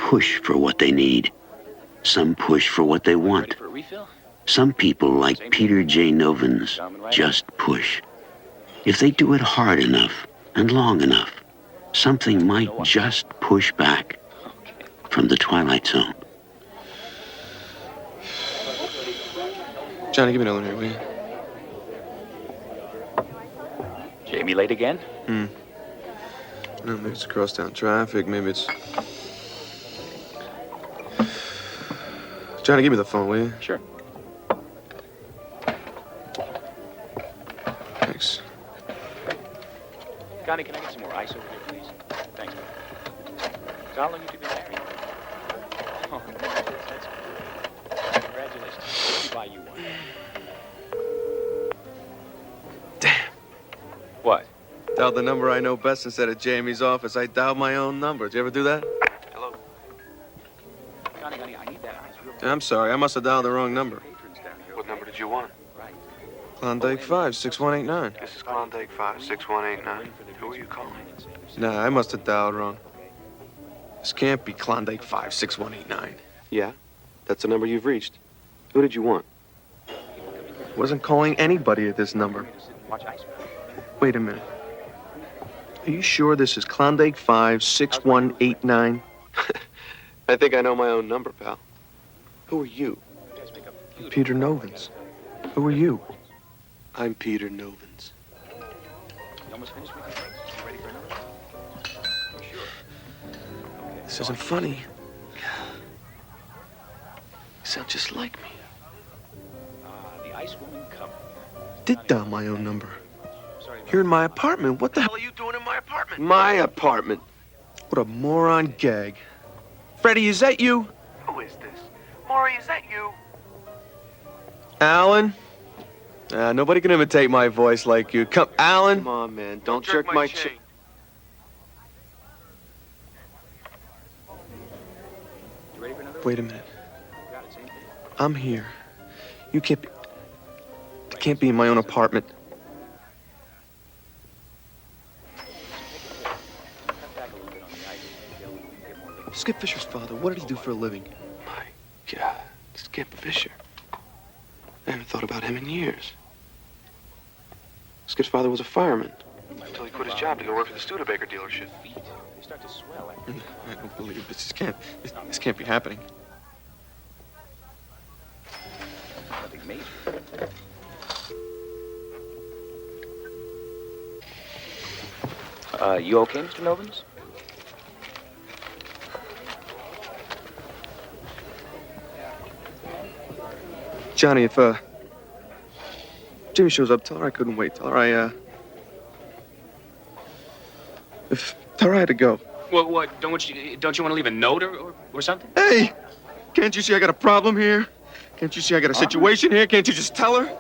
push for what they need. Some push for what they want. For a refill? Some people, like Peter J. Novins, just push. If they do it hard enough and long enough, something might just push back from the Twilight Zone. Johnny, give me another one here, will you? Jamie late again? No, maybe it's crosstown traffic. Maybe it's... Johnny, give me the phone, will you? Sure. Thanks. Connie, can I get some more ice over there, please? Thanks. So how long you two been married? Oh, that's good. Congratulations. Let me buy you one. Damn. What? Dialed the number I know best instead of Jamie's office. I dialed my own number. Did you ever do that? Hello? Connie, honey, I need that ice real quick. I'm sorry. I must have dialed the wrong number. Patrons down here. What number did you want? Right. Klondike 56189. This is Klondike 56189. Who are you calling? Nah, I must have dialed wrong. This can't be Klondike 56189. Yeah, that's the number you've reached. Who did you want? Wasn't calling anybody at this number. Watch ice. Wait a minute. Are you sure this is Klondike 56189? I think I know my own number, pal. Who are you? Peter Novins. Who are you? I'm Peter Novins. You almost finished with your drinks? You ready for another one? Sure. Okay. This isn't funny. You sound just like me. The ice woman come. Did dial my own number. You're in my apartment. What the hell are you doing in my apartment? My apartment. What a moron gag. Freddie, is that you? Who is this? Maury, is that you? Alan? Nobody can imitate my voice like you. Come, Alan. Come on, man. Don't jerk my chain. You ready for another one? Wait a minute. Got it, same thing. I'm here. You can't be... I can't be in my own apartment. Cut back a little bit on the ice. Yeah, we can get more liquid. Skip Fisher's father, what did he do for a living? My God. Skip Fisher. I haven't thought about him in years. Skip's father was a fireman. Until he quit his job to go work for the Studebaker dealership. Feet, they start to swell after you I don't believe this. This can't be happening. nothing major. You okay, Mr. Novins? Johnny, if, Jimmy shows up, tell her I couldn't wait. Tell her tell her I had to go. What? Don't you want to leave a note or something? Hey! Can't you see I got a problem here? Can't you see I got a situation here? Can't you just tell her?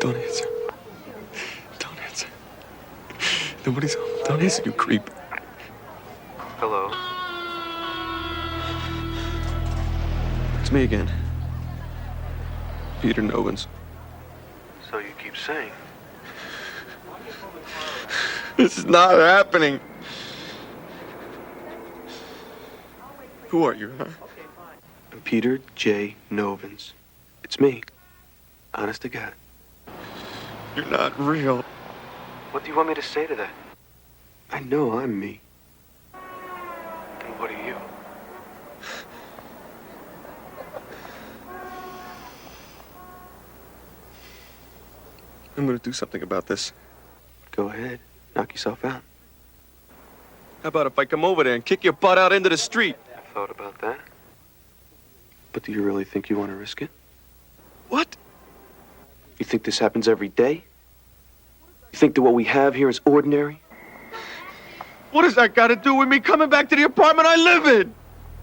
Don't answer. Don't answer. Nobody's home. Don't answer, you creep. Hello. It's me again. Peter Novins. So you keep saying. This is not happening. Who are you, huh? I'm Peter J. Novins. It's me. Honest to God. You're not real. What do you want me to say to that? I know I'm me. And what are you? I'm gonna do something about this. Go ahead. Knock yourself out. How about if I come over there and kick your butt out into the street? I thought about that. But do you really think you want to risk it? What? You think this happens every day? You think that what we have here is ordinary? What does that got to do with me coming back to the apartment I live in?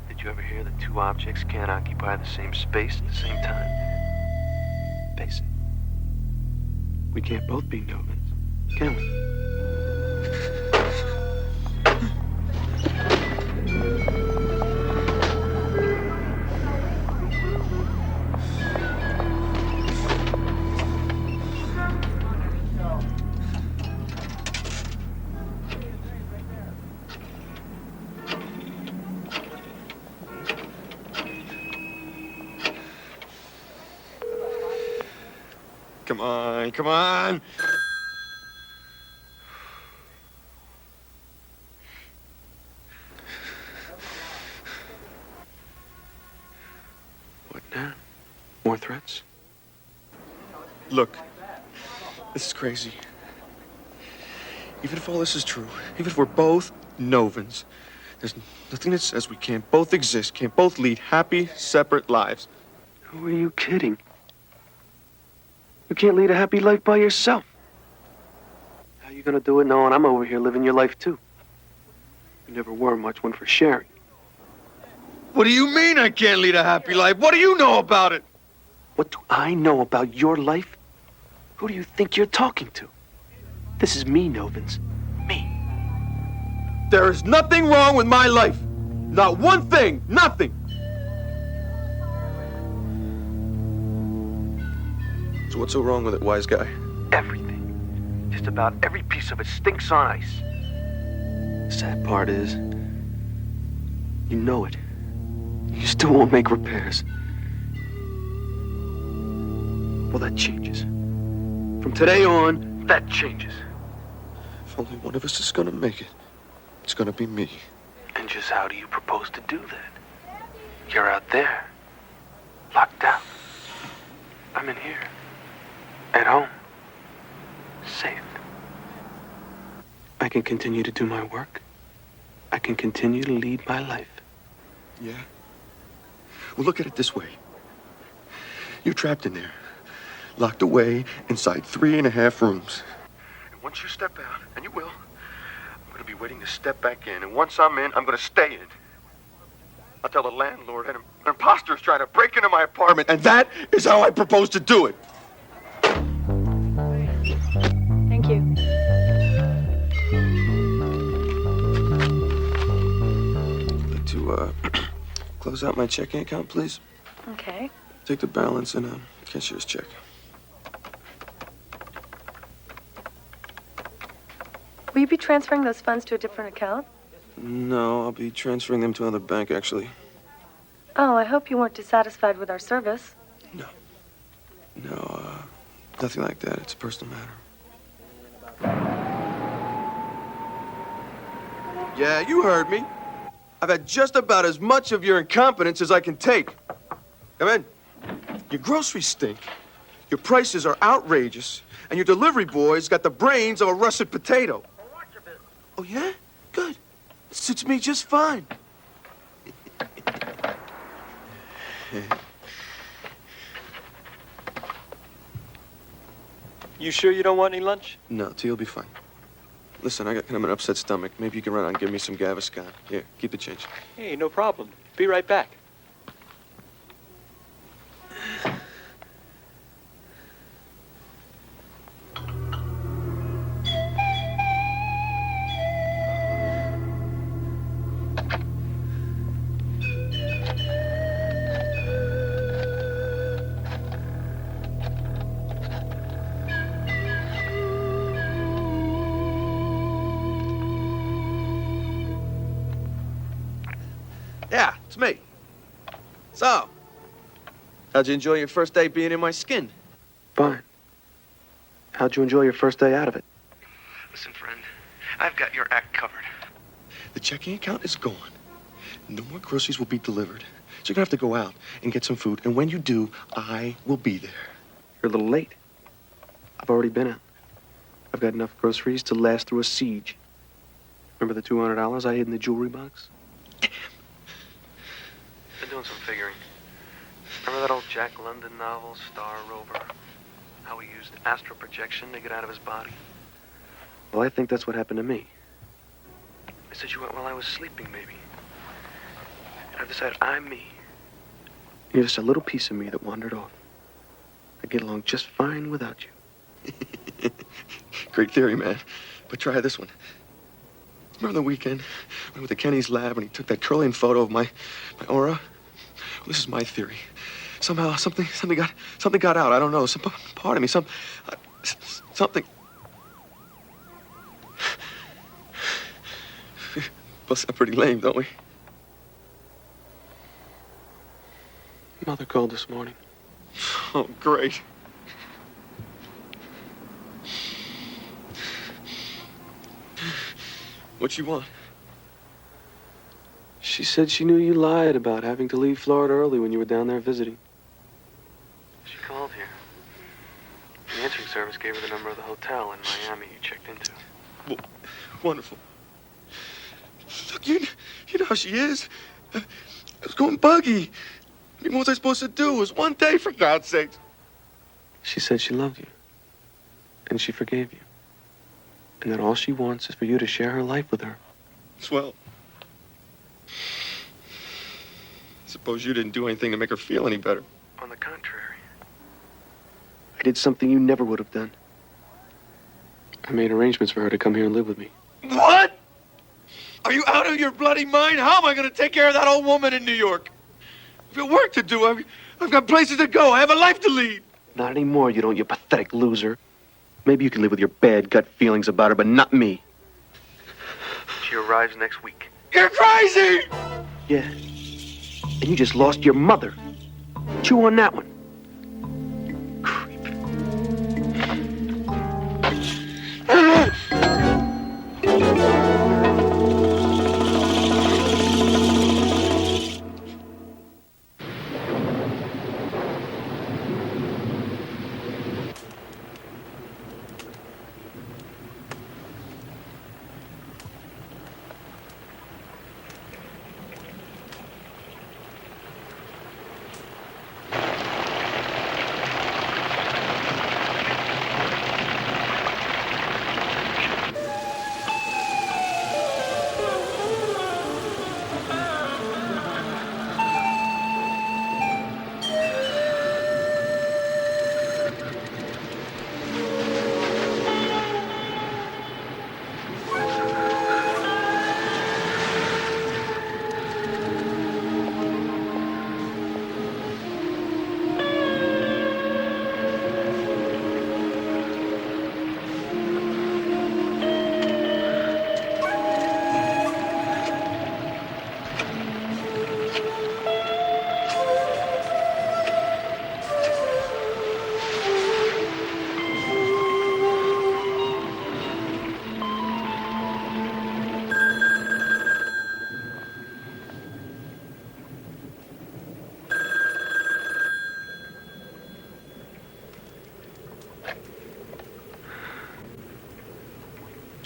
Did you ever hear that two objects can't occupy the same space at the same time? Face it. We can't both be Novans, can we? Come on, come on. What now? More threats? Look, this is crazy. Even if all this is true, even if we're both Novans, there's nothing that says we can't both exist, can't both lead happy, separate lives. Who are you kidding? You can't lead a happy life by yourself. How you gonna do it knowing I'm over here living your life too? You never were much one for sharing. What do you mean I can't lead a happy life? What do you know about it? What do I know about your life? Who do you think you're talking to? This is me, Novans. Me. There is nothing wrong with my life. Not one thing, nothing. So what's so wrong with it, wise guy? Everything. Just about every piece of it stinks on ice. The sad part is, you know it. You still won't make repairs. Well, that changes. From today on, that changes. If only one of us is gonna make it, it's gonna be me. And just how do you propose to do that? You're out there, locked out. I'm in here, at home, safe. I can continue to do my work. I can continue to lead my life. Yeah? Well, look at it this way. You're trapped in there, locked away inside 3.5 rooms. And once you step out, and you will, I'm gonna be waiting to step back in. And once I'm in, I'm gonna stay in. I'll tell the landlord an imposter is trying to break into my apartment, and that is how I propose to do it. Thank you. I'd like to, close out my checking account, please. Okay. Take the balance and a cashier's check. Will you be transferring those funds to a different account? No, I'll be transferring them to another bank, actually. Oh, I hope you weren't dissatisfied with our service. No, nothing like that. It's a personal matter. Yeah, you heard me. I've had just about as much of your incompetence as I can take. Come in. Your groceries stink. Your prices are outrageous. And your delivery boy's got the brains of a russet potato. Oh, yeah? Good. It suits me just fine. You sure you don't want any lunch? No, T will be fine. Listen, I got kind of an upset stomach. Maybe you can run out and give me some Gaviscon. Here, keep the change. Hey, no problem. Be right back. Yeah, it's me. So, how'd you enjoy your first day being in my skin? Fine. How'd you enjoy your first day out of it? Listen, friend, I've got your act covered. The checking account is gone. No more groceries will be delivered. So you're gonna have to go out and get some food. And when you do, I will be there. You're a little late. I've already been out. I've got enough groceries to last through a siege. Remember the $200 I hid in the jewelry box? Been doing some figuring. Remember that old Jack London novel, Star Rover? How he used astral projection to get out of his body? Well, I think that's what happened to me. I said you went while I was sleeping, maybe. And I've decided I'm me. You're just a little piece of me that wandered off. I get along just fine without you. Great theory, man. But try this one. Remember the weekend? I went to Kenny's lab and he took that curling photo of my aura? Well, this is my theory. Somehow something got out. I don't know. Some part of me, something. Bust up pretty lame, don't we? Mother called this morning. Oh, great. What you want? She said she knew you lied about having to leave Florida early when you were down there visiting. She called here. The answering service gave her the number of the hotel in Miami you checked into. Well, wonderful. Look, you know how she is. I was going buggy. I mean, what was I supposed to do? It was one day, for God's sake. She said she loved you. And she forgave you. And that all she wants is for you to share her life with her. Swell. Suppose you didn't do anything to make her feel any better. On the contrary. I did something you never would have done. I made arrangements for her to come here and live with me. What? Are you out of your bloody mind? How am I going to take care of that old woman in New York? I've got work to do. I've got places to go. I have a life to lead. Not anymore, you don't, you pathetic loser. Maybe you can live with your bad gut feelings about her, but not me. She arrives next week. You're crazy! Yeah. And you just lost your mother. Chew on that one. Creep.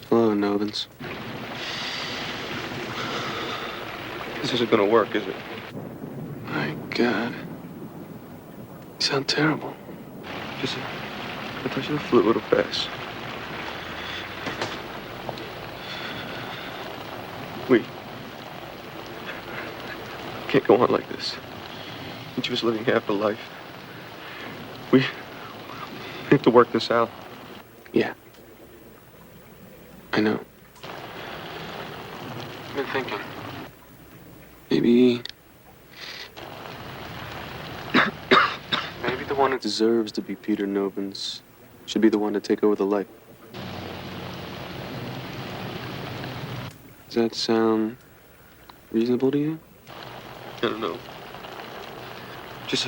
Hello, Novins. This isn't going to work, is it? My God. You sound terrible. Just a touch of the flu, it'll pass. We can't go on like this. Each of us living half a life. We have to work this out. Yeah. I know. I've been thinking. Maybe the one who deserves to be Peter Novins should be the one to take over the light. Does that sound reasonable to you? I don't know. Just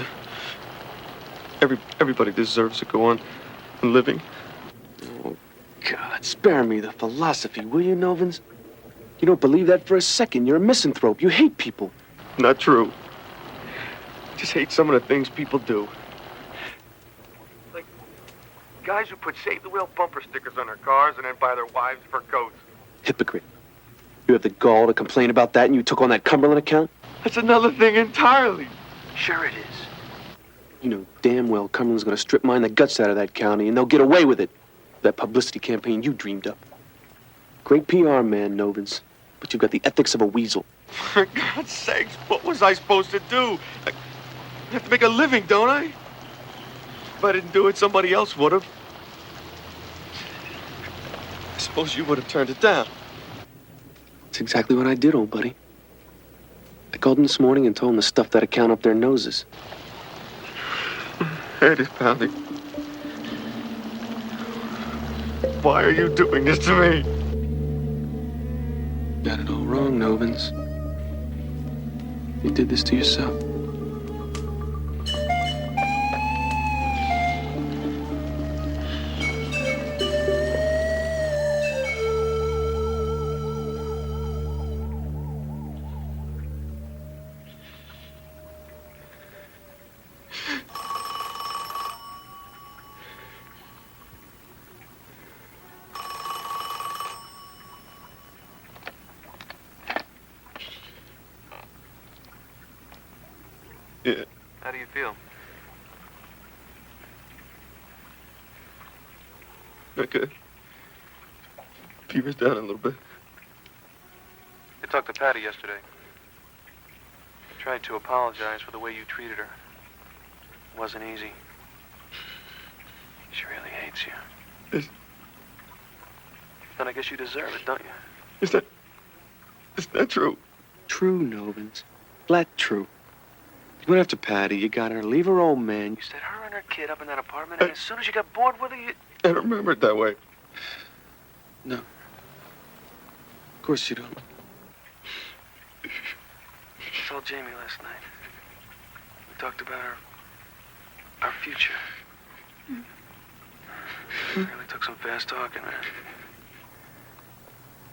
everybody deserves to go on living. Oh, God, spare me the philosophy, will you, Novins? You don't believe that for a second. You're a misanthrope. You hate people. Not true. Just hate some of the things people do. Like guys who put Save the Wheel bumper stickers on their cars and then buy their wives fur coats. Hypocrite. You have the gall to complain about that and you took on that Cumberland account? That's another thing entirely. Sure it is. You know damn well Cumberland's gonna strip mine the guts out of that county and they'll get away with it. That publicity campaign you dreamed up. Great PR man, Novins. But you've got the ethics of a weasel. For God's sakes, what was I supposed to do? I have to make a living, don't I? If I didn't do it, somebody else would have. I suppose you would have turned it down. That's exactly what I did, old buddy. I called them this morning and told them to stuff that account up their noses. Head is pounding. Why are you doing this to me? Got it all wrong, Novins. You did this to yourself. Yeah. How do you feel? Not good. Fever's down a little bit. I talked to Patty yesterday. I tried to apologize for the way you treated her. It wasn't easy. She really hates you. Then I guess you deserve it, don't you? Is that true? True, Novins. Flat true. You went after Patty, you got her, leave her old man. You set her and her kid up in that apartment, and as soon as you got bored with her, you... I don't remember it that way. No. Of course you don't. I told Jamie last night. We talked about our future. Really took some fast talking, man.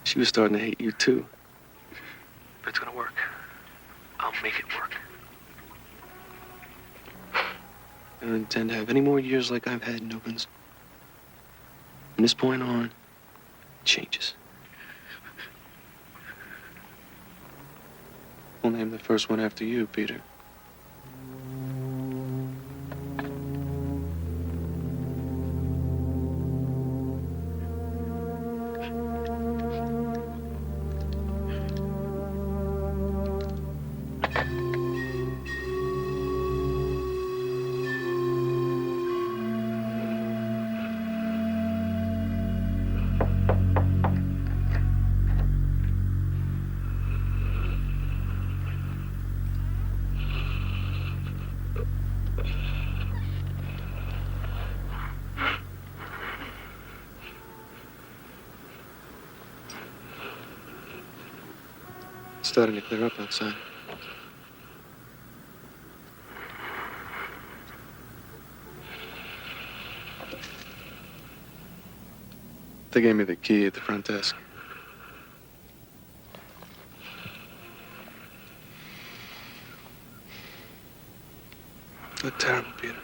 She was starting to hate you, too. But it's gonna work. I'll make it work. I don't intend to have any more years like I've had, Novins. From this point on, it changes. We'll name the first one after you, Peter. It's starting to clear up outside. They gave me the key at the front desk. Look terrible, Peter.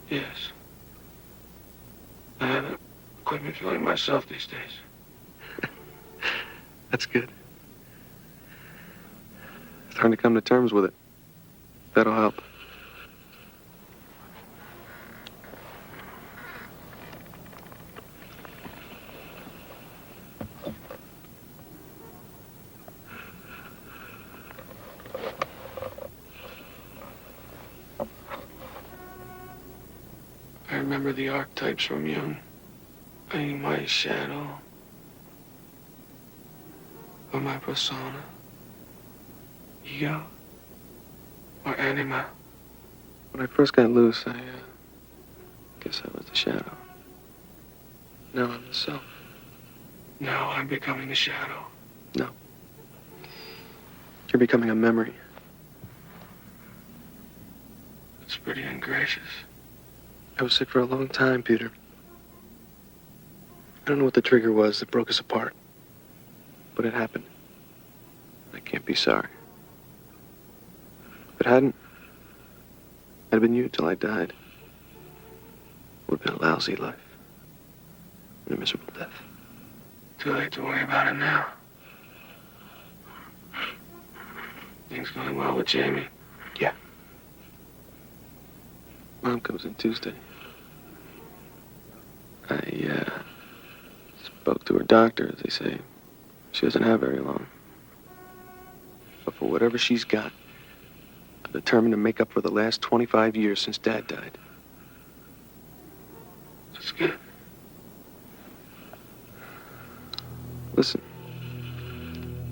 Yes. I haven't quite been feeling myself these days. That's good. Starting to come to terms with it. That'll help. I remember the archetypes from young. Being my shadow. Or my persona. Ego. Or anima. When I first got loose, I guess I was the shadow. Now I'm the self. Now I'm becoming the shadow. No. You're becoming a memory. It's pretty ungracious. I was sick for a long time, Peter. I don't know what the trigger was that broke us apart. But it happened. I can't be sorry. If it hadn't, I'd have been you till I died. It would have been a lousy life. And a miserable death. Too late to worry about it now. Things going well with Jamie. Yeah. Mom comes in Tuesday. I spoke to her doctor, as they say. She doesn't have very long. But for whatever she's got, I'm determined to make up for the last 25 years since Dad died. That's good. Listen,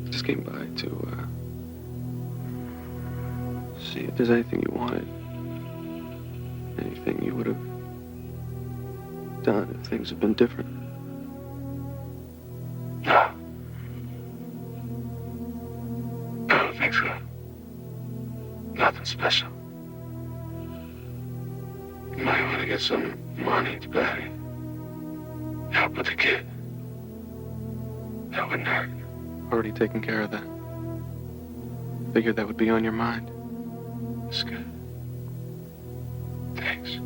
I just came by to, see if there's anything you wanted. Anything you would have done if things had been different. No. I don't think so. Nothing special. You might want to get some money to Patty. Help with the kid. That wouldn't hurt. Already taken care of that. Figured that would be on your mind. That's good. Thanks.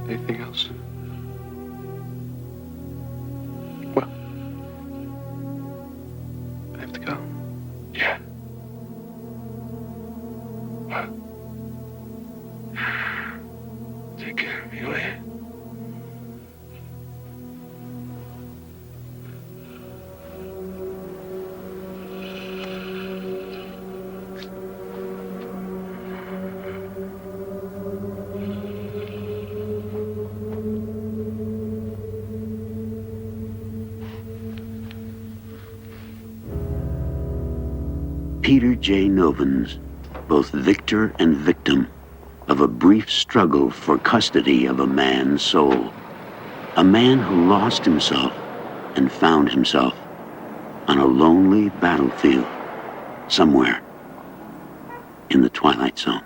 Anything else? Well, I have to go. Yeah. What? Take care of me, will you? Peter J. Novins, both victor and victim of a brief struggle for custody of a man's soul. A man who lost himself and found himself on a lonely battlefield somewhere in the Twilight Zone.